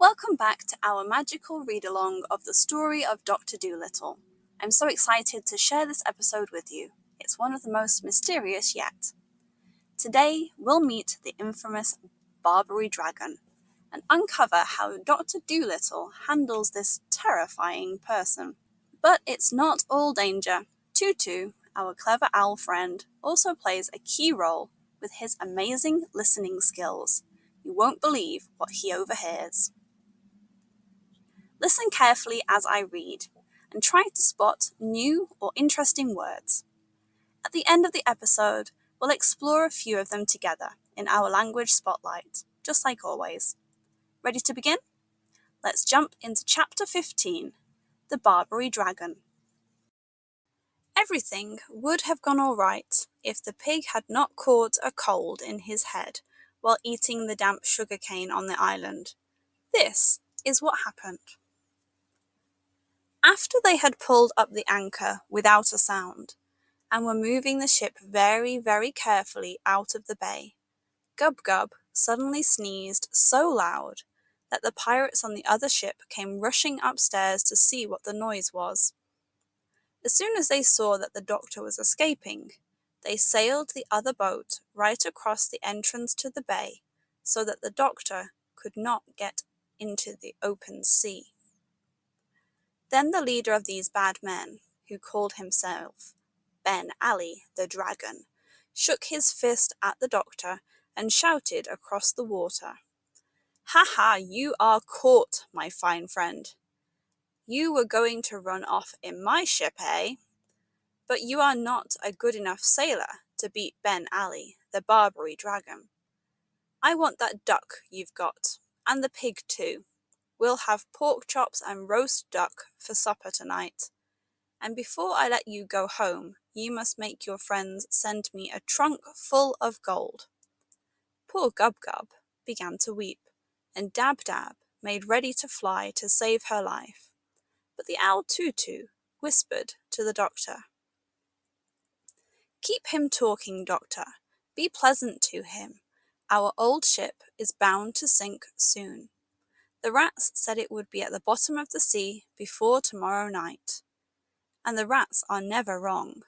Welcome back to our magical read-along of the story of Dr. Dolittle. I'm so excited to share this episode with you. It's one of the most mysterious yet. Today, we'll meet the infamous Barbary Dragon and uncover how Dr. Dolittle handles this terrifying person. But it's not all danger. Tutu, our clever owl friend, also plays a key role with his amazing listening skills. You won't believe what he overhears. Listen carefully as I read, and try to spot new or interesting words. At the end of the episode, we'll explore a few of them together in our language spotlight, just like always. Ready to begin? Let's jump into Chapter 15, The Barbary Dragon. Everything would have gone all right if the pig had not caught a cold in his head while eating the damp sugar cane on the island. This is what happened. After they had pulled up the anchor without a sound, and were moving the ship very, very carefully out of the bay, Gub-Gub suddenly sneezed so loud that the pirates on the other ship came rushing upstairs to see what the noise was. As soon as they saw that the doctor was escaping, they sailed the other boat right across the entrance to the bay so that the doctor could not get into the open sea. Then the leader of these bad men, who called himself Ben Ali the Dragon, shook his fist at the doctor and shouted across the water, "Ha ha, you are caught, my fine friend. You were going to run off in my ship, eh? But you are not a good enough sailor to beat Ben Ali, the Barbary Dragon. I want that duck you've got, and the pig too. We'll have pork chops and roast duck for supper tonight. And before I let you go home, you must make your friends send me a trunk full of gold." Poor Gub-Gub began to weep, and Dab-Dab made ready to fly to save her life. But the owl Tutu whispered to the doctor, "Keep him talking, doctor. Be pleasant to him. Our old ship is bound to sink soon. The rats said it would be at the bottom of the sea before tomorrow night. And the rats are never wrong.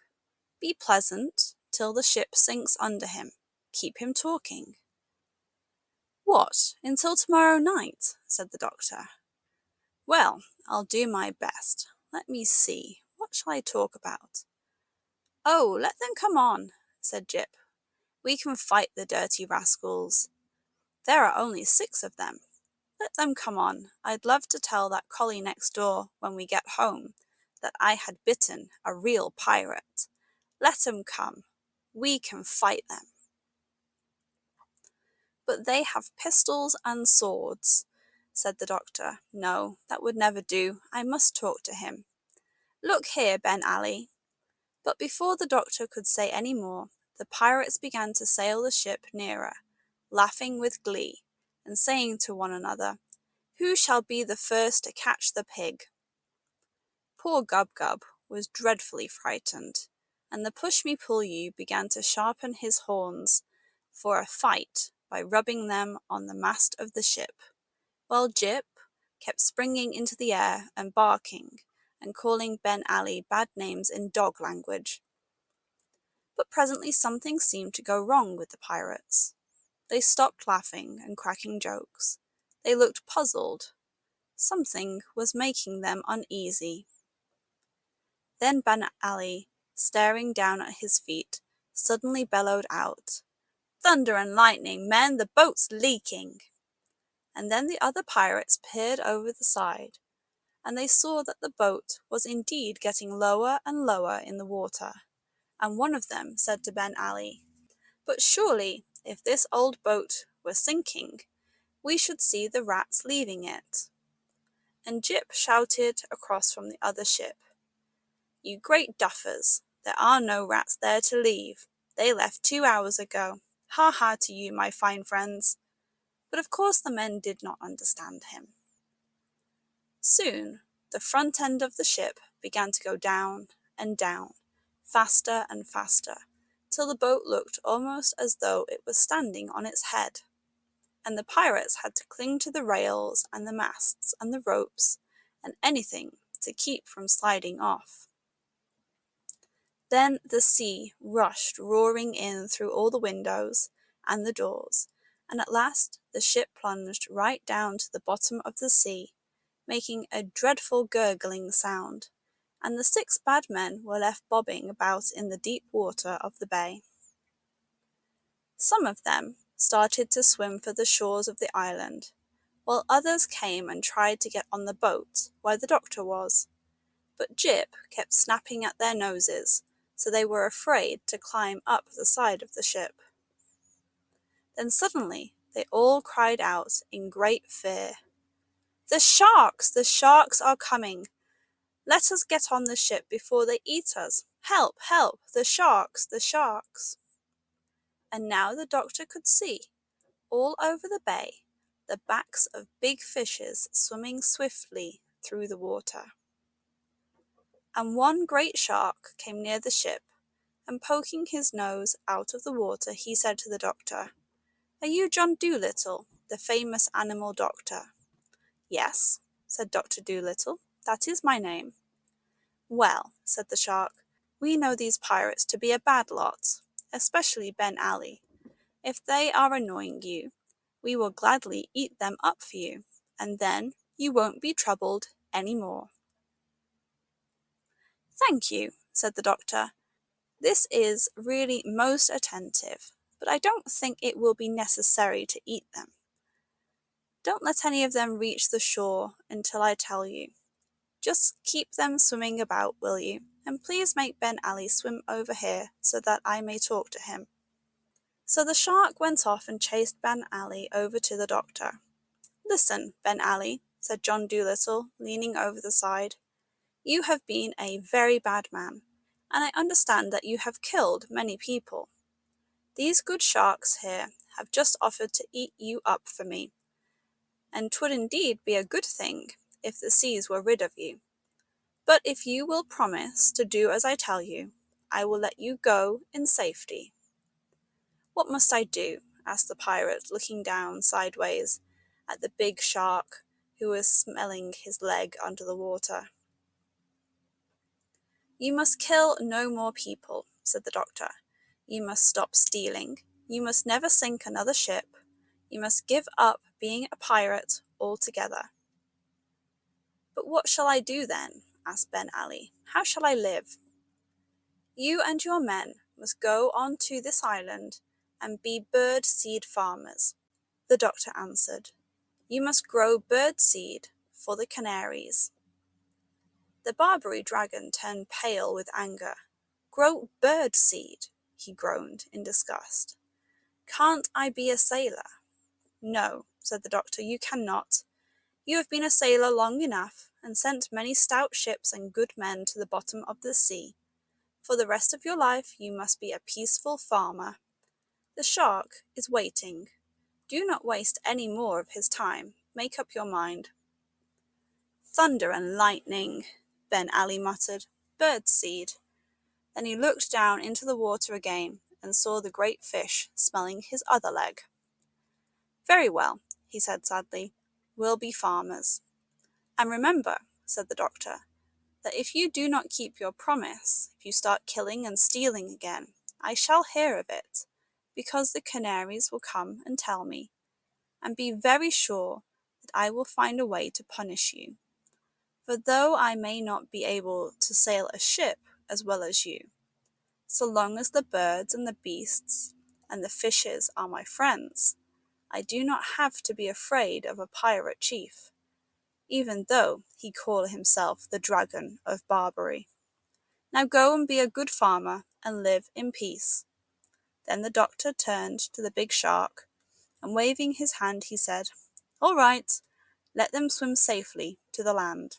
Be pleasant till the ship sinks under him. Keep him talking." "What, until tomorrow night?" said the doctor. "Well, I'll do my best. Let me see, what shall I talk about?" "Oh, let them come on," said Jip. "We can fight the dirty rascals. There are only 6 of them. Let them come on. I'd love to tell that collie next door when we get home that I had bitten a real pirate. Let 'em come. We can fight them." "But they have pistols and swords," said the doctor. "No, that would never do. I must talk to him. Look here, Ben Ali." But before the doctor could say any more, the pirates began to sail the ship nearer, laughing with glee, and saying to one another, "Who shall be the first to catch the pig?" Poor Gub-Gub was dreadfully frightened, and the push-me-pull-you began to sharpen his horns for a fight by rubbing them on the mast of the ship, while Jip kept springing into the air and barking and calling Ben Ali bad names in dog language. But presently something seemed to go wrong with the pirates. They stopped laughing and cracking jokes. They looked puzzled. Something was making them uneasy. Then Ben Ali, staring down at his feet, suddenly bellowed out, "Thunder and lightning, men, the boat's leaking!" And then the other pirates peered over the side, and they saw that the boat was indeed getting lower and lower in the water, and one of them said to Ben Ali, "But surely, if this old boat were sinking, we should see the rats leaving it." And Jip shouted across from the other ship, "You great duffers, there are no rats there to leave. They left 2 hours ago. Ha ha to you, my fine friends." But of course the men did not understand him. Soon the front end of the ship began to go down and down, faster and faster, till the boat looked almost as though it was standing on its head. and the pirates had to cling to the rails and the masts and the ropes and anything to keep from sliding off. Then the sea rushed roaring in through all the windows and the doors, and at last the ship plunged right down to the bottom of the sea, making a dreadful gurgling sound, and the 6 bad men were left bobbing about in the deep water of the bay. Some of them started to swim for the shores of the island, while others came and tried to get on the boat where the doctor was. But Jip kept snapping at their noses, so they were afraid to climb up the side of the ship. Then suddenly they all cried out in great fear, "The sharks! The sharks are coming! Let us get on the ship before they eat us! Help! Help! The sharks! The sharks!" And now the doctor could see, all over the bay, the backs of big fishes swimming swiftly through the water. And one great shark came near the ship, and poking his nose out of the water, he said to the doctor, "Are you John Dolittle, the famous animal doctor?" "Yes," said Dr. Dolittle, "that is my name." "Well," said the shark, "we know these pirates to be a bad lot, especially Ben Ali. If they are annoying you, we will gladly eat them up for you, and then you won't be troubled any more." "Thank you," said the doctor. "This is really most attentive, but I don't think it will be necessary to eat them. Don't let any of them reach the shore until I tell you. Just keep them swimming about, will you? And please make Ben Ali swim over here so that I may talk to him." So the shark went off and chased Ben Ali over to the doctor. "Listen, Ben Ali," said John Dolittle, leaning over the side. "You have been a very bad man, and I understand that you have killed many people. These good sharks here have just offered to eat you up for me, and 'twould indeed be a good thing if the seas were rid of you. But if you will promise to do as I tell you, I will let you go in safety." "What must I do?" asked the pirate, looking down sideways at the big shark, who was smelling his leg under the water. "You must kill no more people," said the doctor. "You must stop stealing. You must never sink another ship. You must give up being a pirate altogether." "But what shall I do then?" asked Ben Ali. "How shall I live?" "You and your men must go on to this island and be bird seed farmers," the doctor answered. "You must grow bird seed for the canaries." The Barbary dragon turned pale with anger. "Grow bird seed!" he groaned in disgust. "Can't I be a sailor?" "No," said the doctor, "you cannot. You have been a sailor long enough, and sent many stout ships and good men to the bottom of the sea. For the rest of your life you must be a peaceful farmer. The shark is waiting. Do not waste any more of his time. Make up your mind." "Thunder and lightning," Ben Ali muttered. "Bird seed." Then he looked down into the water again and saw the great fish smelling his other leg. "Very well," he said sadly, "we'll be farmers. And remember," said the doctor, "that if you do not keep your promise, if you start killing and stealing again, I shall hear of it, because the canaries will come and tell me, and be very sure that I will find a way to punish you. For though I may not be able to sail a ship as well as you, so long as the birds and the beasts and the fishes are my friends, I do not have to be afraid of a pirate chief, even though he call himself the Dragon of Barbary. Now go and be a good farmer and live in peace." Then the doctor turned to the big shark, and waving his hand he said, "All right, let them swim safely to the land."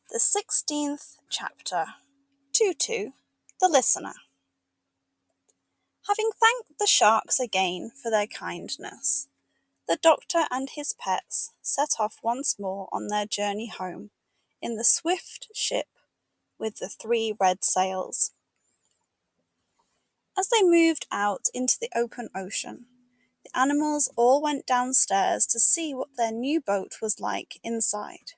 The 16th chapter. Tutu, the listener. Having thanked the sharks again for their kindness, the doctor and his pets set off once more on their journey home in the swift ship with the 3 red sails. As they moved out into the open ocean, the The animals all went downstairs to see what their new boat was like inside,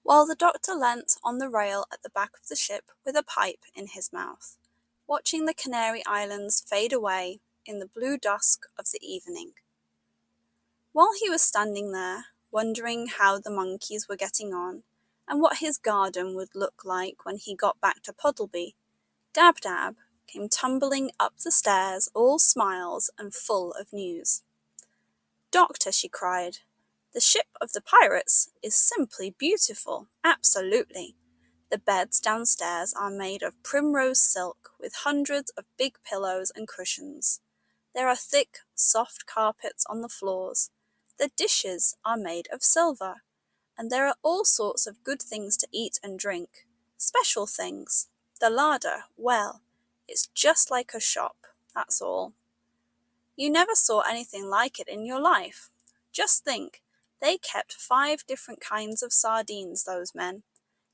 while the doctor leant on the rail at the back of the ship with a pipe in his mouth, watching the Canary Islands fade away in the blue dusk of the evening. While he was standing there, wondering how the monkeys were getting on, and what his garden would look like when he got back to Puddleby, Dab Dab came tumbling up the stairs, all smiles and full of news. "Doctor," she cried, "the ship of the pirates is simply beautiful, absolutely. The beds downstairs are made of primrose silk, with hundreds of big pillows and cushions. There are thick, soft carpets on the floors. The dishes are made of silver, and there are all sorts of good things to eat and drink. Special things. The larder, well, it's just like a shop, that's all. You never saw anything like it in your life. Just think, they kept 5 different kinds of sardines, those men.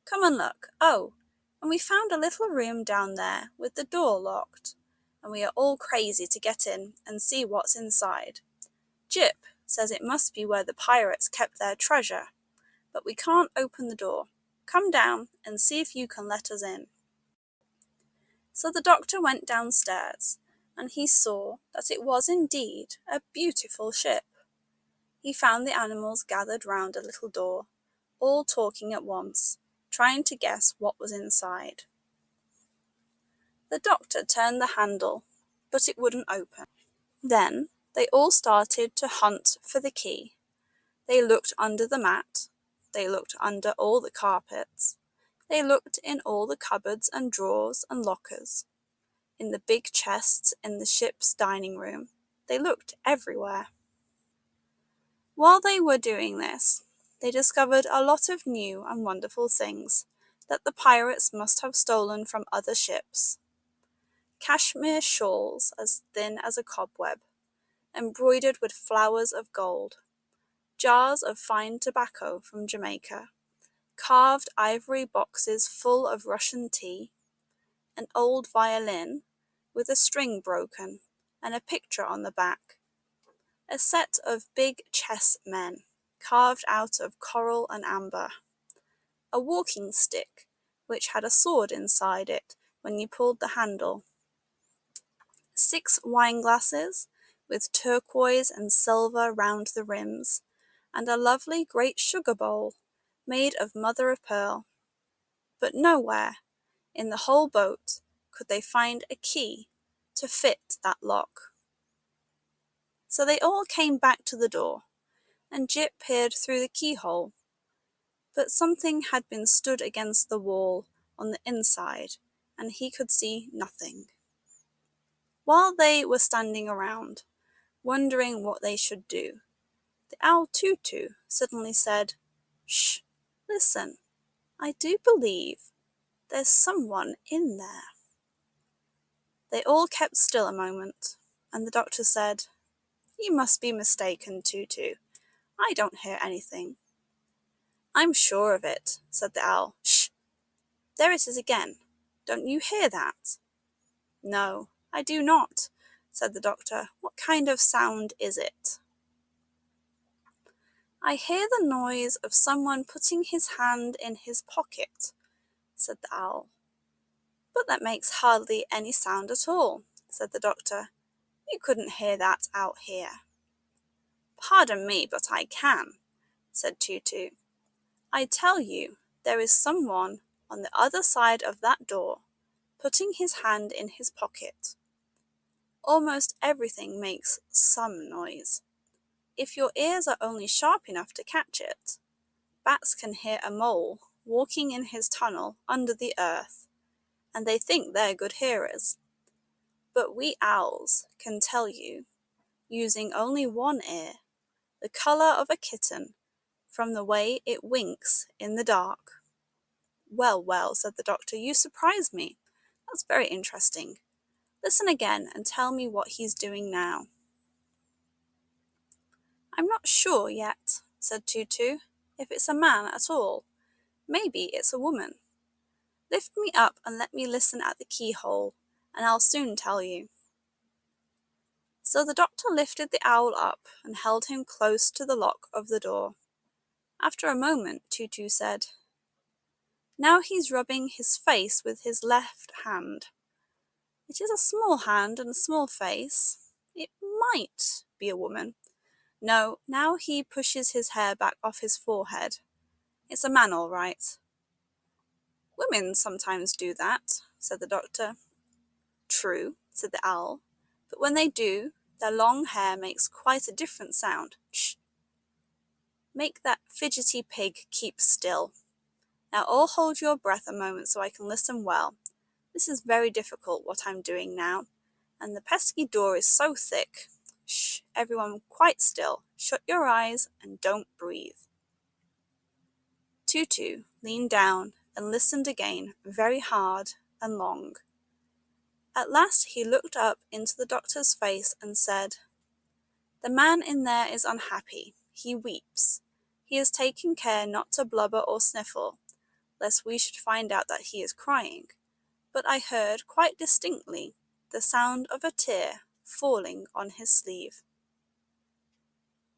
Come and look. Oh, and we found a little room down there with the door locked, and we are all crazy to get in and see what's inside. Jip says it must be where the pirates kept their treasure, but we can't open the door. Come down and see if you can let us in." So the doctor went downstairs, and he saw that it was indeed a beautiful ship. He found the animals gathered round a little door, all talking at once, trying to guess what was inside. The doctor turned the handle, but it wouldn't open. Then they all started to hunt for the key. They looked under the mat. They looked under all the carpets. They looked in all the cupboards and drawers and lockers, in the big chests in the ship's dining room. They looked everywhere. While they were doing this, they discovered a lot of new and wonderful things that the pirates must have stolen from other ships. Cashmere shawls as thin as a cobweb, embroidered with flowers of gold, jars of fine tobacco from Jamaica, carved ivory boxes full of Russian tea, an old violin with a string broken and a picture on the back, a set of big chess men carved out of coral and amber, a walking stick which had a sword inside it when you pulled the handle, 6 wine glasses with turquoise and silver round the rims, and a lovely great sugar bowl made of mother of pearl. But nowhere in the whole boat could they find a key to fit that lock. So they all came back to the door, and Jip peered through the keyhole, but something had been stood against the wall on the inside, and he could see nothing. While they were standing around, wondering what they should do, the owl Tutu suddenly said, "Shh, listen, I do believe there's someone in there." They all kept still a moment, and the doctor said, "You must be mistaken, Tutu. I don't hear anything." "I'm sure of it," said the owl. "Shh! There it is again. Don't you hear that?" "No, I do not," said the doctor. "What kind of sound is it?" "I hear the noise of someone putting his hand in his pocket," said the owl. "But that makes hardly any sound at all," said the doctor. "You couldn't hear that out here." "Pardon me, but I can," said Tutu. "I tell you there is someone on the other side of that door, putting his hand in his pocket. Almost everything makes some noise. If your ears are only sharp enough to catch it, bats can hear a mole walking in his tunnel under the earth, and they think they're good hearers. But we owls can tell you, using only one ear, the colour of a kitten from the way it winks in the dark." "Well, well," said the doctor, "you surprise me. That's very interesting. Listen again and tell me what he's doing now." "I'm not sure yet," said Tutu, "if it's a man at all. Maybe it's a woman. Lift me up and let me listen at the keyhole, and I'll soon tell you." So the doctor lifted the owl up and held him close to the lock of the door. After a moment, Tutu said, "Now he's rubbing his face with his left hand. It is a small hand and a small face. It might be a woman. No, now he pushes his hair back off his forehead. It's a man, all right." "Women sometimes do that," said the doctor. "True," said the owl, "but when they do, their long hair makes quite a different sound. Shh! Make that fidgety pig keep still. Now all hold your breath a moment so I can listen well. This is very difficult what I'm doing now, and the pesky door is so thick. Shh! Everyone quite still. Shut your eyes and don't breathe." Tutu leaned down and listened again, very hard and long. At last he looked up into the doctor's face and said, "The man in there is unhappy. He weeps. He is taking care not to blubber or sniffle, lest we should find out that he is crying. But I heard quite distinctly the sound of a tear falling on his sleeve."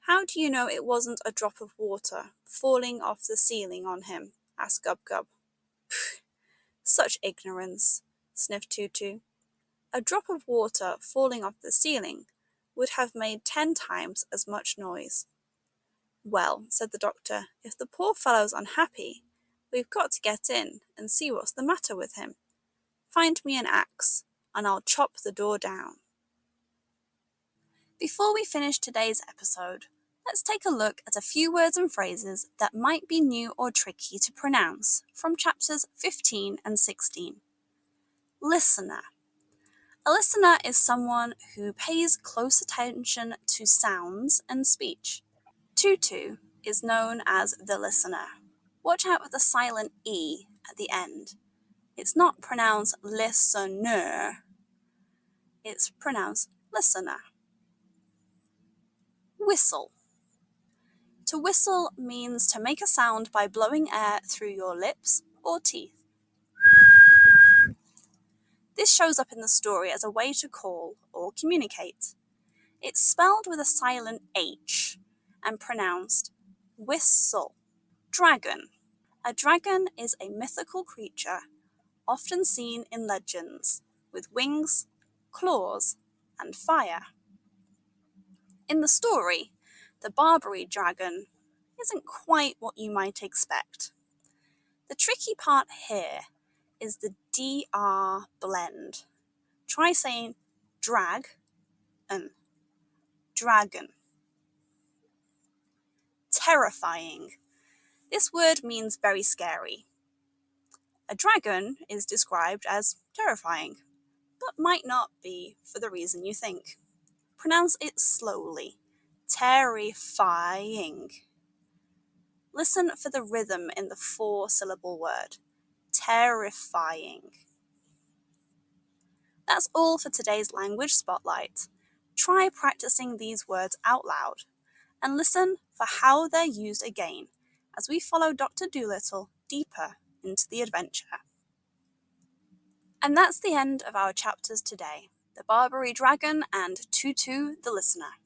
"How do you know it wasn't a drop of water falling off the ceiling on him?" asked Gub-Gub. "Pooh! Such ignorance," sniffed Tutu. "A drop of water falling off the ceiling would have made 10 times as much noise." "Well," said the doctor, "if the poor fellow's unhappy, we've got to get in and see what's the matter with him. Find me an axe, and I'll chop the door down." Before we finish today's episode, let's take a look at a few words and phrases that might be new or tricky to pronounce from chapters 15 and 16. Listener. A listener is someone who pays close attention to sounds and speech. Tutu is known as the listener. Watch out for the silent E at the end. It's not pronounced listener, it's pronounced listener. Whistle. To whistle means to make a sound by blowing air through your lips or teeth. This shows up in the story as a way to call or communicate. It's spelled with a silent H and pronounced whistle. Dragon. A dragon is a mythical creature often seen in legends with wings, claws, and fire. In the story, the Barbary dragon isn't quite what you might expect. The tricky part here is the DR blend. Try saying drag and dragon. Terrifying. This word means very scary. A dragon is described as terrifying, but might not be for the reason you think. Pronounce it slowly. Terrifying. Listen for the rhythm in the 4-syllable word. Terrifying. That's all for today's language spotlight. Try practicing these words out loud and listen for how they're used again as we follow Dr. Dolittle deeper into the adventure. And that's the end of our chapters today, the Barbary Dragon and Tutu the Listener.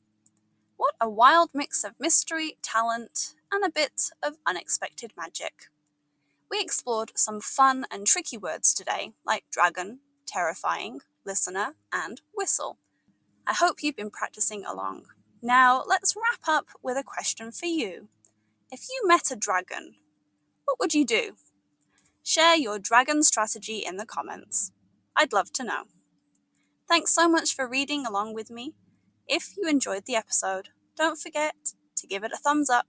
What a wild mix of mystery, talent, and a bit of unexpected magic. We explored some fun and tricky words today, like dragon, terrifying, listener, and whistle. I hope you've been practicing along. Now, let's wrap up with a question for you. If you met a dragon, what would you do? Share your dragon strategy in the comments. I'd love to know. Thanks so much for reading along with me. If you enjoyed the episode, don't forget to give it a thumbs up,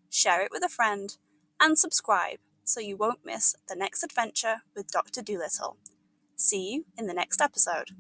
share it with a friend, and subscribe so you won't miss the next adventure with Dr. Dolittle. See you in the next episode.